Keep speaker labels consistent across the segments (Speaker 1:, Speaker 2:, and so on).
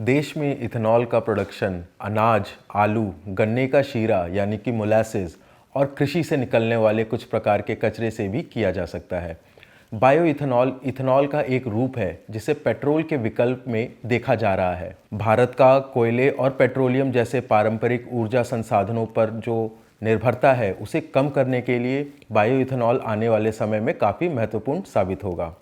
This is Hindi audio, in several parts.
Speaker 1: देश में इथेनॉल का प्रोडक्शन अनाज, आलू, गन्ने का शीरा यानी कि मोलासेस और कृषि से निकलने वाले कुछ प्रकार के कचरे से भी किया जा सकता है। बायो इथेनॉल इथेनॉल का एक रूप है जिसे पेट्रोल के विकल्प में देखा जा रहा है। भारत का कोयले और पेट्रोलियम जैसे पारंपरिक ऊर्जा संसाधनों पर जो निर्भरता है उसे कम करने के लिए बायो इथेनॉल आने वाले समय में काफ़ी महत्वपूर्ण साबित होगा।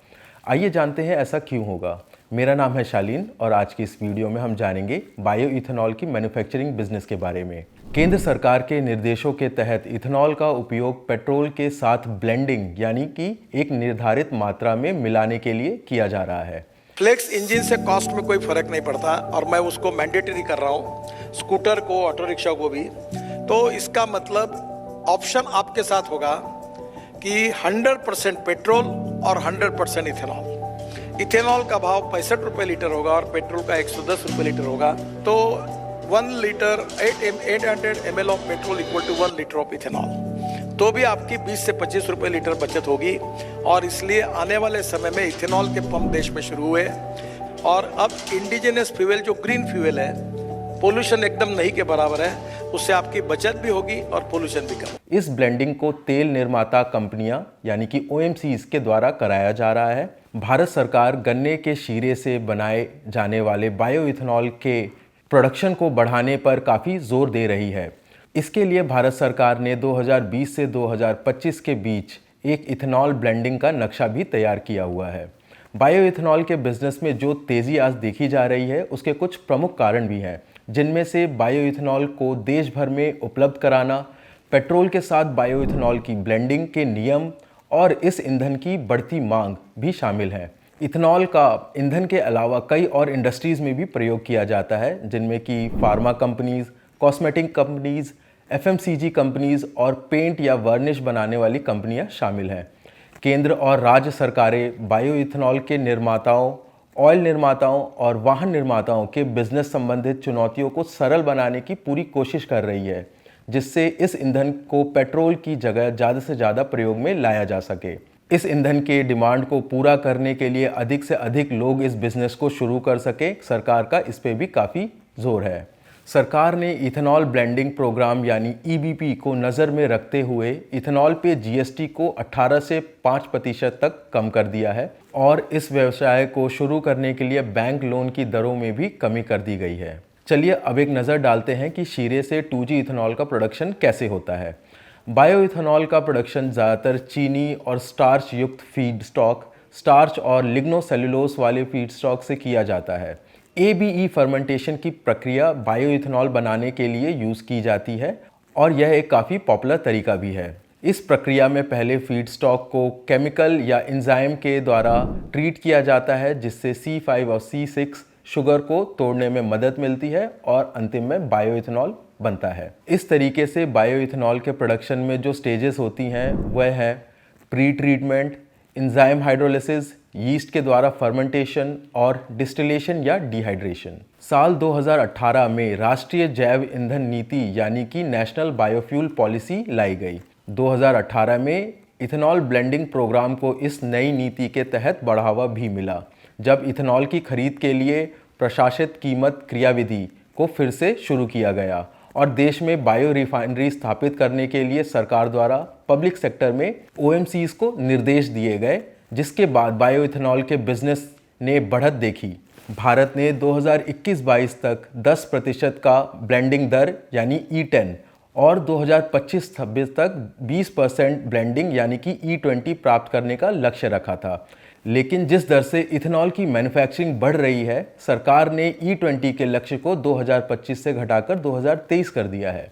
Speaker 1: आइए जानते हैं ऐसा क्यों होगा। मेरा नाम है शालीन और आज की इस वीडियो में हम जानेंगे बायो इथेनॉल की मैन्युफैक्चरिंग बिजनेस के बारे में। केंद्र सरकार के निर्देशों के तहत इथेनॉल का उपयोग पेट्रोल के साथ ब्लेंडिंग यानी कि एक निर्धारित मात्रा में मिलाने के लिए किया जा रहा है।
Speaker 2: फ्लेक्स इंजन से कॉस्ट में कोई फर्क नहीं पड़ता और मैं उसको मैंडेटरी कर रहा हूँ, स्कूटर को, ऑटो रिक्शा को भी। तो इसका मतलब ऑप्शन आपके साथ होगा कि 100% पेट्रोल और 100% इथेनॉल। इथेनॉल का भाव 65 रुपये लीटर होगा और पेट्रोल का 110 रुपये लीटर होगा। तो 1 litre 800 ml of petrol equal to 1 litre of ethanol. तो भी आपकी 20 से 25 रुपये लीटर बचत होगी और इसलिए आने वाले समय में इथेनॉल के पंप देश में शुरू हुए और अब इंडिजिनस फ्यूल जो ग्रीन फ्यूल है, पोल्यूशन एकदम नहीं के बराबर है, उससे आपकी बचत भी होगी और पोल्यूशन भी कम।
Speaker 1: इस ब्लेंडिंग को तेल निर्माता कंपनियां यानी कि OMCs के द्वारा कराया जा रहा है। भारत सरकार गन्ने के शीरे से बनाए जाने वाले बायो इथेनॉल के प्रोडक्शन को बढ़ाने पर काफ़ी जोर दे रही है। इसके लिए भारत सरकार ने 2020 से 2025 के बीच एक इथेनॉल ब्लेंडिंग का नक्शा भी तैयार किया हुआ है। बायो इथेनॉल के बिजनेस में जो तेज़ी आज देखी जा रही है उसके कुछ प्रमुख कारण भी हैं, जिनमें से बायो इथेनॉल को देश भर में उपलब्ध कराना, पेट्रोल के साथ बायो इथेनॉल की ब्लेंडिंग के नियम और इस ईंधन की बढ़ती मांग भी शामिल है। इथेनॉल का ईंधन के अलावा कई और इंडस्ट्रीज़ में भी प्रयोग किया जाता है, जिनमें कि pharma companies, cosmetic companies, FMCG companies और पेंट या वर्निश बनाने वाली कंपनियां शामिल हैं। केंद्र और राज्य सरकारें बायो इथेनॉल के निर्माताओं, ऑयल निर्माताओं और वाहन निर्माताओं के बिजनेस संबंधित चुनौतियों को सरल बनाने की पूरी कोशिश कर रही है, जिससे इस ईंधन को पेट्रोल की जगह ज़्यादा से ज़्यादा प्रयोग में लाया जा सके। इस ईंधन के डिमांड को पूरा करने के लिए अधिक से अधिक लोग इस बिज़नेस को शुरू कर सके, सरकार का इस पे भी काफ़ी जोर है। सरकार ने इथेनॉल ब्लेंडिंग प्रोग्राम यानी EBP को नज़र में रखते हुए इथेनॉल पे GST को 18 से 5% तक कम कर दिया है और इस व्यवसाय को शुरू करने के लिए बैंक लोन की दरों में भी कमी कर दी गई है। चलिए अब एक नज़र डालते हैं कि शीरे से 2G इथेनॉल का प्रोडक्शन कैसे होता है। बायो इथेनॉल का प्रोडक्शन ज़्यादातर चीनी और स्टार्च युक्त फीड स्टॉक, स्टार्च और लिग्नोसेल्युलोज वाले फीड स्टॉक से किया जाता है। ABE फर्मेंटेशन की प्रक्रिया बायो इथेनॉल बनाने के लिए यूज़ की जाती है और यह एक काफ़ी पॉपुलर तरीका भी है। इस प्रक्रिया में पहले फीड स्टॉक को केमिकल या एंजाइम के द्वारा ट्रीट किया जाता है, जिससे C5 और C6 शुगर को तोड़ने में मदद मिलती है और अंतिम में बायो इथेनॉल बनता है। इस तरीके से बायो इथेनॉल के प्रोडक्शन में जो स्टेजेस होती हैं वह है pre treatment, enzyme hydrolysis, yeast के द्वारा फर्मेंटेशन और डिस्टिलेशन या डिहाइड्रेशन। साल 2018 में राष्ट्रीय जैव ईंधन नीति यानी कि नेशनल बायोफ्यूल पॉलिसी लाई गई। 2018 में इथेनॉल ब्लेंडिंग प्रोग्राम को इस नई नीति के तहत बढ़ावा भी मिला, जब इथेनॉल की खरीद के लिए प्रशासित कीमत क्रियाविधि को फिर से शुरू किया गया और देश में बायो रिफाइनरी स्थापित करने के लिए सरकार द्वारा पब्लिक सेक्टर में OMCs को निर्देश दिए गए, जिसके बाद बायो इथेनॉल के बिजनेस ने बढ़त देखी। भारत ने 2021-22 तक 10% का ब्लेंडिंग दर यानी E10 और 2025-26 तक 20% ब्लेंडिंग यानी कि E20 प्राप्त करने का लक्ष्य रखा था। लेकिन जिस दर से इथेनॉल की मैन्युफैक्चरिंग बढ़ रही है, सरकार ने E20 के लक्ष्य को 2025 से घटाकर 2023 कर दिया है।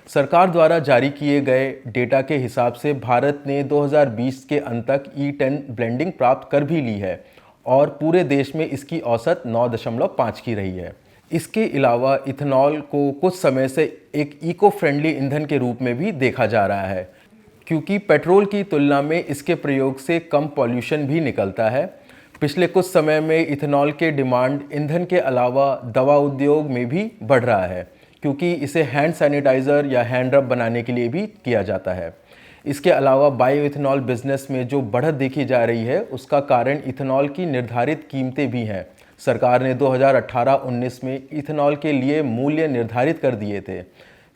Speaker 1: सरकार द्वारा जारी किए गए डेटा के हिसाब से भारत ने 2020 के अंत तक E10 ब्लेंडिंग प्राप्त कर भी ली है और पूरे देश में इसकी औसत 9.5 की रही है। इसके अलावा इथेनॉल को कुछ समय से एक इको फ्रेंडली ईंधन के रूप में भी देखा जा रहा है, क्योंकि पेट्रोल की तुलना में इसके प्रयोग से कम पॉल्यूशन भी निकलता है। पिछले कुछ समय में इथेनॉल के डिमांड ईंधन के अलावा दवा उद्योग में भी बढ़ रहा है, क्योंकि इसे हैंड सैनिटाइज़र या हैंड रब बनाने के लिए भी किया जाता है। इसके अलावा बायो इथेनॉल बिजनेस में जो बढ़त देखी जा रही है उसका कारण इथेनॉल की निर्धारित कीमतें भी हैं। सरकार ने 2018-19 में इथेनॉल के लिए मूल्य निर्धारित कर दिए थे।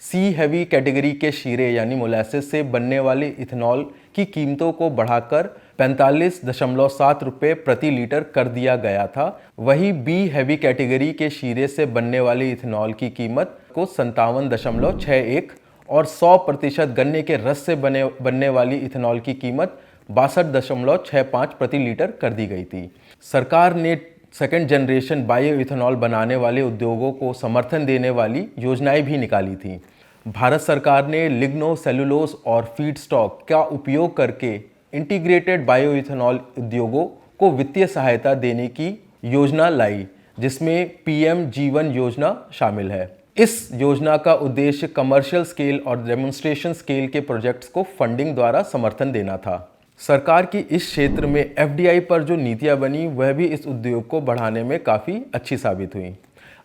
Speaker 1: सी हैवी कैटेगरी के शीरे यानी मोलासेस से बनने वाले इथेनॉल की कीमतों को बढ़ाकर 45.7 रुपये प्रति लीटर कर दिया गया था। वही बी हैवी कैटेगरी के शीरे से बनने वाले इथेनॉल की कीमत को 57.61 और 100% गन्ने के रस से बनने वाली इथेनॉल की कीमत 62.65 प्रति लीटर कर दी गई थी। सरकार ने सेकेंड जनरेशन बायो इथेनॉल बनाने वाले उद्योगों को समर्थन देने वाली योजनाएं भी निकाली थी। भारत सरकार ने लिग्नो सेलुलोज और फीड स्टॉक का उपयोग करके इंटीग्रेटेड बायो इथेनॉल उद्योगों को वित्तीय सहायता देने की योजना लाई, जिसमें पीएम जीवन योजना शामिल है। इस योजना का उद्देश्य कमर्शियल स्केल और डेमोन्स्ट्रेशन स्केल के प्रोजेक्ट्स को फंडिंग द्वारा समर्थन देना था। सरकार की इस क्षेत्र में एफडीआई पर जो नीतियां बनी वह भी इस उद्योग को बढ़ाने में काफ़ी अच्छी साबित हुई।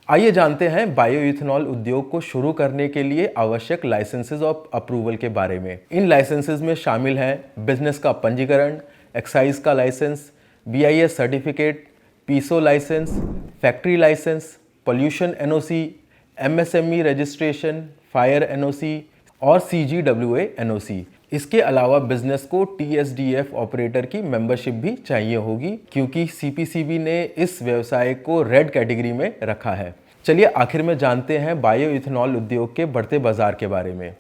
Speaker 1: आइए जानते हैं बायो इथेनॉल उद्योग को शुरू करने के लिए आवश्यक लाइसेंसेज और अप्रूवल के बारे में। इन लाइसेंसेज में शामिल हैं बिजनेस का पंजीकरण, एक्साइज का licence, BIS certificate, PESO licence, factory licence, pollution NOC, MSME registration, fire NOC और सीजीडब्ल्यूए एनओसी। इसके अलावा बिजनेस को टीएसडीएफ ऑपरेटर की मेंबरशिप भी चाहिए होगी, क्योंकि सीपीसीबी ने इस व्यवसाय को रेड कैटेगरी में रखा है। चलिए आखिर में जानते हैं बायो इथेनॉल उद्योग के बढ़ते बाजार के बारे में।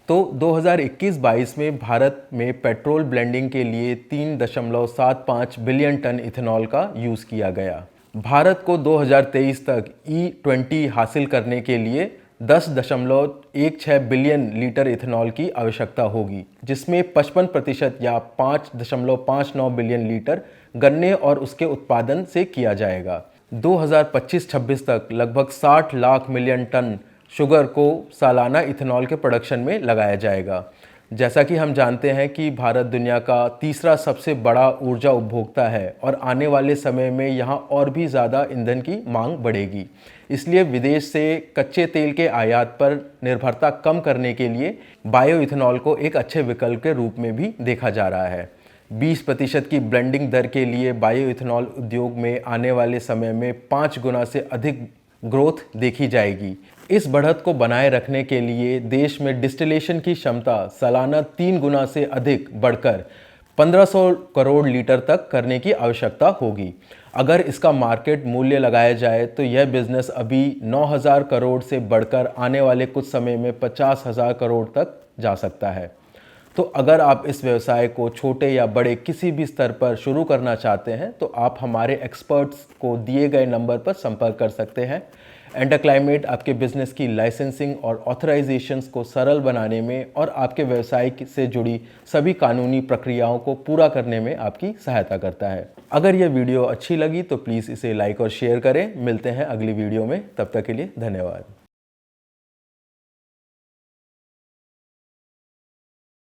Speaker 1: तो 2021-22 में भारत में पेट्रोल ब्लेंडिंग के लिए 3.75 बिलियन टन इथेनॉल का यूज़ किया गया। भारत को 2023 तक E20 हासिल करने के लिए 10.16 बिलियन लीटर इथेनॉल की आवश्यकता होगी, जिसमें 55% या 5.59 बिलियन लीटर गन्ने और उसके उत्पादन से किया जाएगा। 2025-26 तक लगभग 60 लाख मिलियन टन शुगर को सालाना इथेनॉल के प्रोडक्शन में लगाया जाएगा। जैसा कि हम जानते हैं कि भारत दुनिया का तीसरा सबसे बड़ा ऊर्जा उपभोक्ता है और आने वाले समय में यहाँ और भी ज़्यादा ईंधन की मांग बढ़ेगी। इसलिए विदेश से कच्चे तेल के आयात पर निर्भरता कम करने के लिए बायो इथेनॉल को एक अच्छे विकल्प के रूप में भी देखा जा रहा है। 20% की ब्लेंडिंग दर के लिए बायो इथेनॉल उद्योग में आने वाले समय में 5 गुना से अधिक ग्रोथ देखी जाएगी। इस बढ़त को बनाए रखने के लिए देश में डिस्टिलेशन की क्षमता सालाना 3 गुना से अधिक बढ़कर 1500 करोड़ लीटर तक करने की आवश्यकता होगी। अगर इसका मार्केट मूल्य लगाया जाए तो यह बिजनेस अभी 9000 करोड़ से बढ़कर आने वाले कुछ समय में 50,000 करोड़ तक जा सकता है। तो अगर आप इस व्यवसाय को छोटे या बड़े किसी भी स्तर पर शुरू करना चाहते हैं तो आप हमारे एक्सपर्ट्स को दिए गए नंबर पर संपर्क कर सकते हैं। एंटरक्लाइमेट आपके बिजनेस की लाइसेंसिंग और ऑथराइजेशंस को सरल बनाने में और आपके व्यवसाय से जुड़ी सभी कानूनी प्रक्रियाओं को पूरा करने में आपकी सहायता करता है। अगर यह वीडियो अच्छी लगी तो प्लीज़ इसे लाइक और शेयर करें। मिलते हैं अगली वीडियो में, तब तक के लिए धन्यवाद।